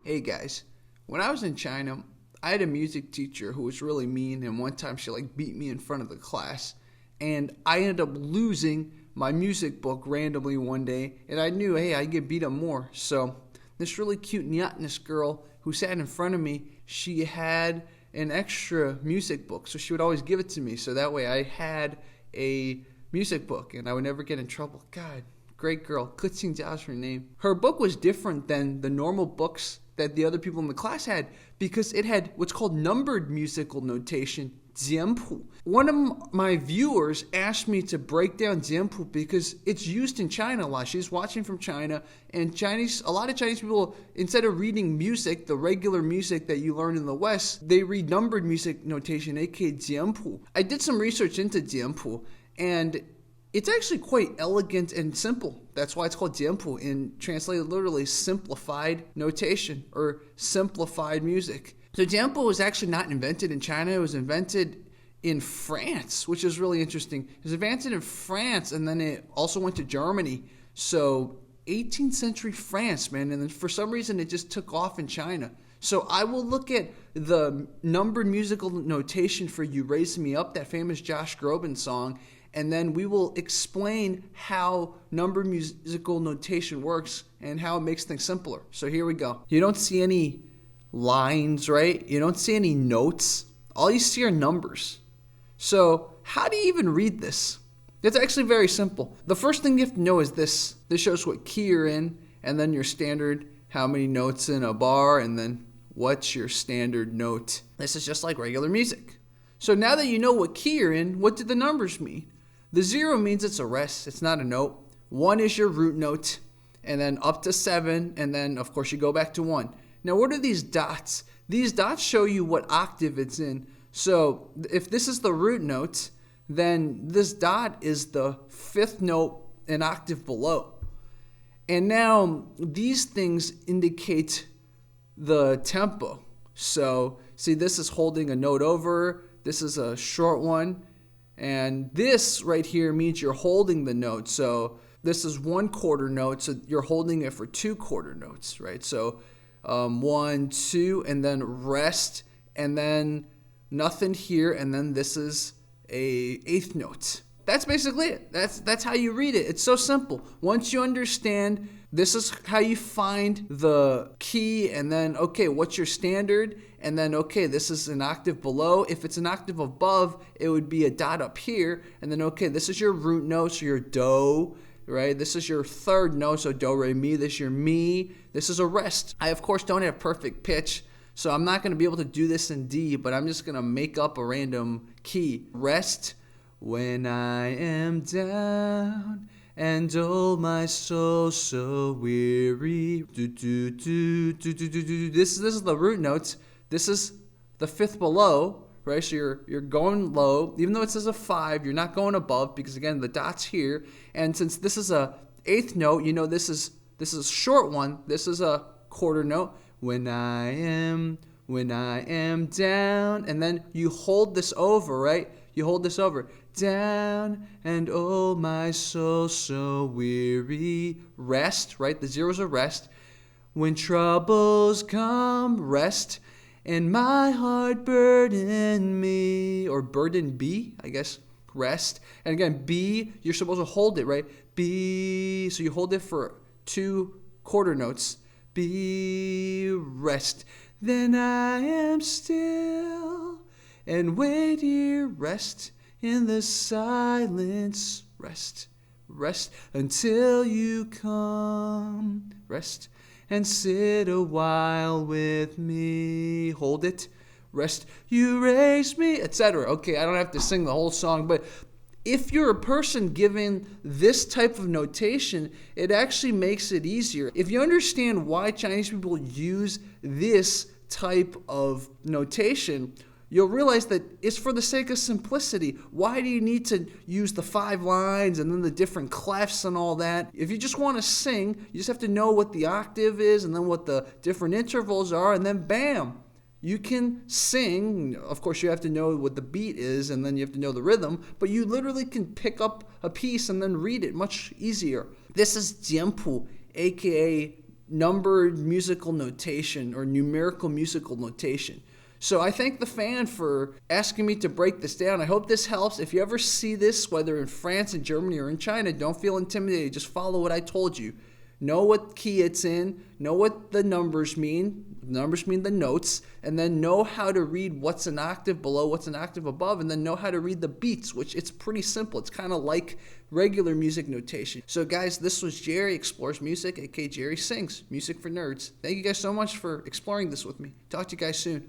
Hey guys, when I was in China, I had a music teacher who was really mean, and one time she beat me in front of the class, and I ended up losing my music book randomly one day, and I knew, hey, I get beat up more. So this really cute Nyatness girl who sat in front of me, she had an extra music book, so she would always give it to me, so that way I had a music book and I would never get in trouble. God, great girl. Kutsing is her name. Her book was different than the normal books that the other people in the class had because it had what's called numbered musical notation, jianpu. One of my viewers asked me to break down jianpu because it's used in China a lot. She's watching from China, and a lot of Chinese people, instead of reading music, the regular music that you learn in the West, they read numbered music notation, aka jianpu. I did some research into jianpu, and it's actually quite elegant and simple. That's why it's called jianpu, and translated literally simplified notation or simplified music. So jianpu was actually not invented in China. It was invented in France, which is really interesting. It was invented in France, and then it also went to Germany. So 18th century France, man, and then for some reason it just took off in China. So I will look at the numbered musical notation for You Raising Me Up, that famous Josh Groban song, and then we will explain how numbered musical notation works and how it makes things simpler. So here we go. You don't see any lines, right? You don't see any notes. All you see are numbers. So how do you even read this? It's actually very simple. The first thing you have to know is this. This shows what key you're in, and then your standard, how many notes in a bar, and then what's your standard note. This is just like regular music. So now that you know what key you're in, what do the numbers mean? The 0 means it's a rest, it's not a note. 1 is your root note, and then up to 7, and then of course you go back to 1. Now what are these dots? These dots show you what octave it's in. So if this is the root note, then this dot is the 5th note an octave below. And now these things indicate the tempo. So see, this is holding a note over, this is a short one, and this right here means you're holding the note. So this is 1 quarter note, so you're holding it for 2 quarter notes, right? So 1, 2, and then rest, and then nothing here, and then this is a 8th note. That's basically it. That's how you read it. It's so simple. Once you understand, this is how you find the key, and then, okay, what's your standard? And then, okay, this is an octave below. If it's an octave above, it would be a dot up here. And then, okay, this is your root note, so your do, right? This is your 3rd note, so do, re, mi. This is your mi. This is a rest. I, of course, don't have perfect pitch, so I'm not going to be able to do this in D, but I'm just going to make up a random key. Rest when I am down and oh my soul so weary. This is the root notes. This is the 5th below, right? So you're going low. Even though it says a 5, you're not going above because again the dot's here. And since this is a 8th note, you know this is a short one. This is a quarter note. When I am down, and then you hold this over, right? You hold this over. Down and oh my soul so weary. Rest, right? The 0 is a rest. When troubles come, rest, and my heart burden me, or burden B, I guess, rest. And again, B, you're supposed to hold it, right? B, so you hold it for 2 quarter notes. Be rest. Then I am still and wait here. Rest in the silence. Rest. Rest until you come. Rest and sit a while with me. Hold it. Rest. You raise me, etc. Okay, I don't have to sing the whole song, but if you're a person given this type of notation, it actually makes it easier. If you understand why Chinese people use this type of notation, you'll realize that it's for the sake of simplicity. Why do you need to use the 5 lines and then the different clefs and all that? If you just want to sing, you just have to know what the octave is and then what the different intervals are, and then bam, you can sing. Of course, you have to know what the beat is, and then you have to know the rhythm, but you literally can pick up a piece and then read it much easier. This is jianpu, aka numbered musical notation or numerical musical notation. So I thank the fan for asking me to break this down. I hope this helps. If you ever see this, whether in France, in Germany, or in China, don't feel intimidated. Just follow what I told you. Know what key it's in, know what the numbers mean. Numbers mean the notes, and then know how to read what's an octave below, what's an octave above, and then know how to read the beats, which it's pretty simple. It's kind of like regular music notation. So guys, this was Jerry Explores Music, aka Jerry Sings, Music for Nerds. Thank you guys so much for exploring this with me. Talk to you guys soon.